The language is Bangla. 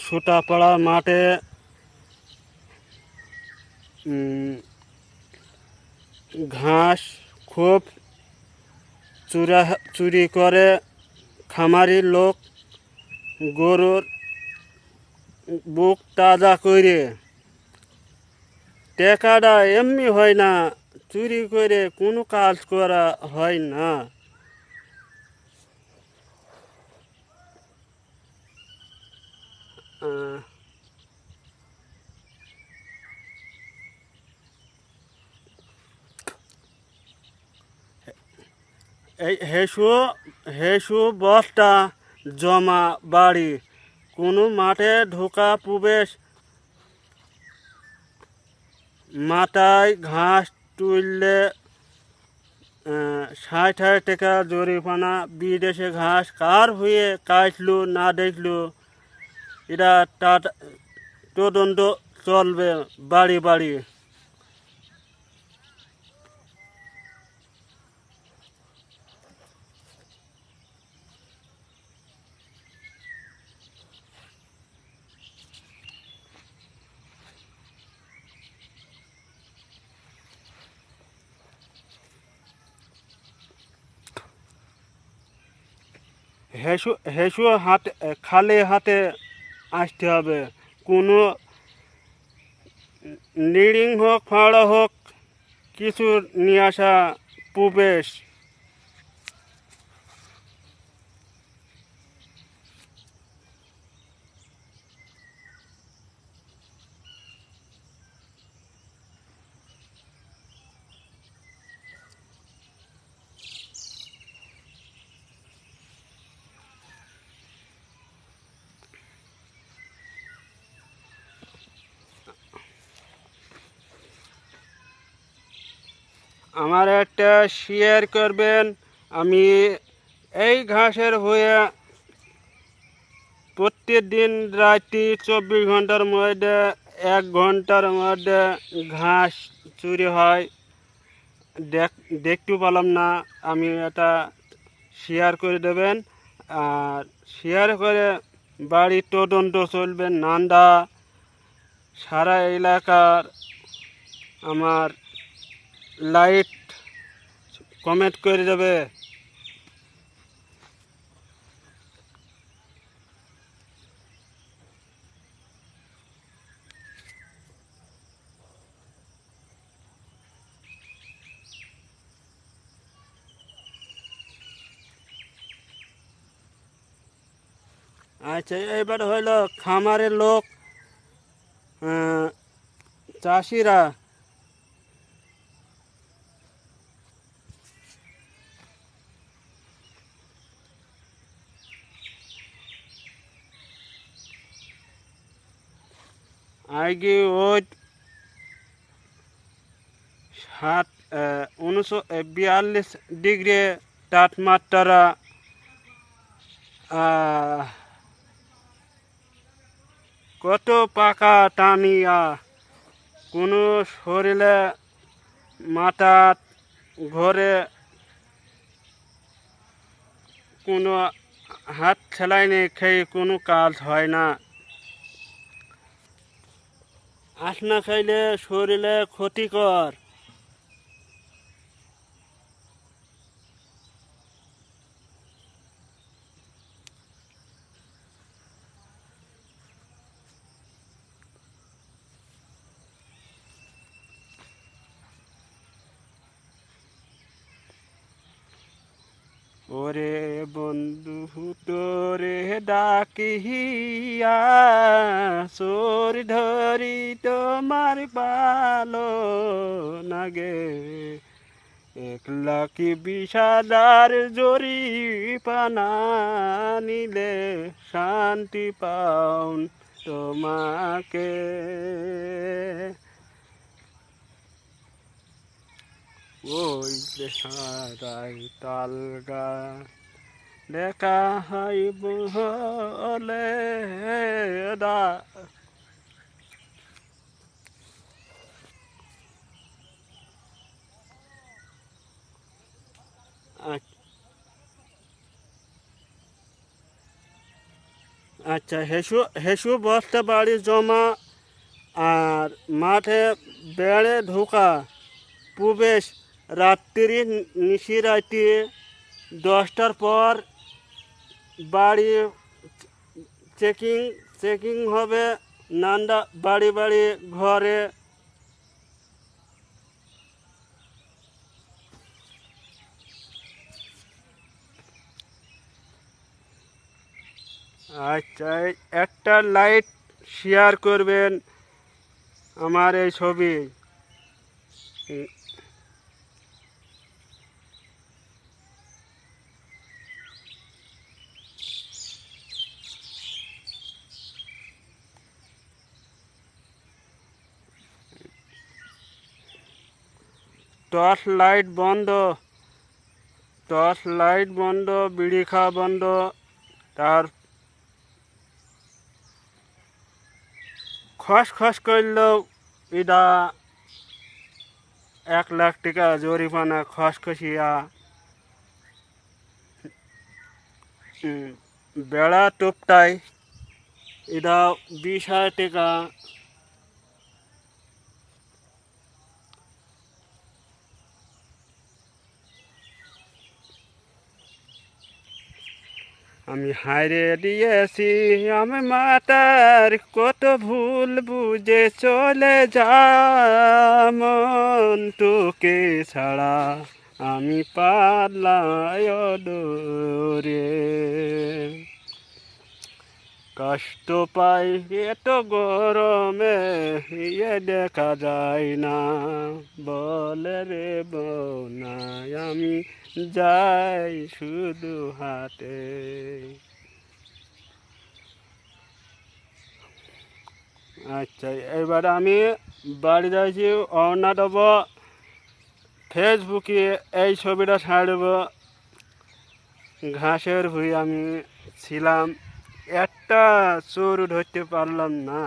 সুতাপাড়া মাঠে ঘাস খুব চুরি করে খামারি লোক, গরুর বুক তাজা করে। টাকাটা এমনি হয় না, চুরি করে কোনো কাজ করা হয় না। আহ, এই হেসু বস্তা জমা বাড়ি, কোনো মাঠে ঢোকা প্রবেশ, মাথায় ঘাস তুললে 60,000 টাকা জরিমানা। বিদেশে ঘাস কার হয়ে কাটলো না দেখলো, এটা তদন্ত চলবে বাড়ি বাড়ি। হেসু খালি হাতে আসতে হবে। কোনো নিড়িং হোক ফাড়া হোক কিছু নিয়ে আসা প্রবেশ। আমার একটা শেয়ার করবেন। আমি এই ঘাসের হয়ে প্রত্যেকদিন রাত্রি 24 ঘন্টার মধ্যে 1 ঘন্টার মধ্যে ঘাস চুরি হয়, দেখতে পেলাম না। আমি এটা শেয়ার করে দেবেন, আর শেয়ার করে বাড়ির তদন্ত চলবে। নান্দা সারা এলাকার আমার লাইট কমেন্ট করে দেবে। আচ্ছা, এবার হইল খামারের লোক, চাষিরা আগে ওই 42 ডিগ্রি তাপমাত্রা কত পাকা টানিয়া কোনো শরীরে মাথা ঘরে কোনো হাত সেলাইনি খেয়ে কোনো কাজ হয় না। আসনা খাইলে শরীরে ক্ষতিকর। ওরে বন্ধু তোরে ডাকিয়া সোর ধরি তোমার পালো নাগে, 1,20,000 জরিপানা নিলে শান্তি পাউন তোমাকে। ওই হারাই তালগা দেখা হইব হলে দা। আচ্ছা, হেসু হেসু বস্তা বাড়ি জমা আর মাঠে বেড়ে ঢোকা প্রবেশ রাত্রি নিশিরাতে 10টার পর বাড়ি চেকিং চেকিং হবে নান্দা বাড়ি বাড়ি ঘরে। আচ্ছা, একটা লাইট শেয়ার করবেন আমার এই ছবি। টর্চ লাইট বন্ধ, টর্চ লাইট বন্ধ, বিড়ি খাওয়া বন্ধ। তার খস করলেও এটা 1 লাখ টাকা জরিমানা খসখসিয়া। বেড়া টোপটাই এটা 20,000 টাকা। আমি হায়রে দিয়েছি আমি মাতার কত ভুল বুঝে চলে মন তোকে ছাড়া আমি পারলাই ডোরে। কষ্ট পাই এত গরমে দেখা যায় না, বলে রে বনাই আমি যাই শুধু হাটে। আচ্ছা, এবার আমি বাড়ি যাইছি, অনা দেব, ফেসবুকে এই ছবিটা ছাড়ব। ঘাসের ভুঁই আমি ছিলাম, একটা চোর ধরতে পারলাম না।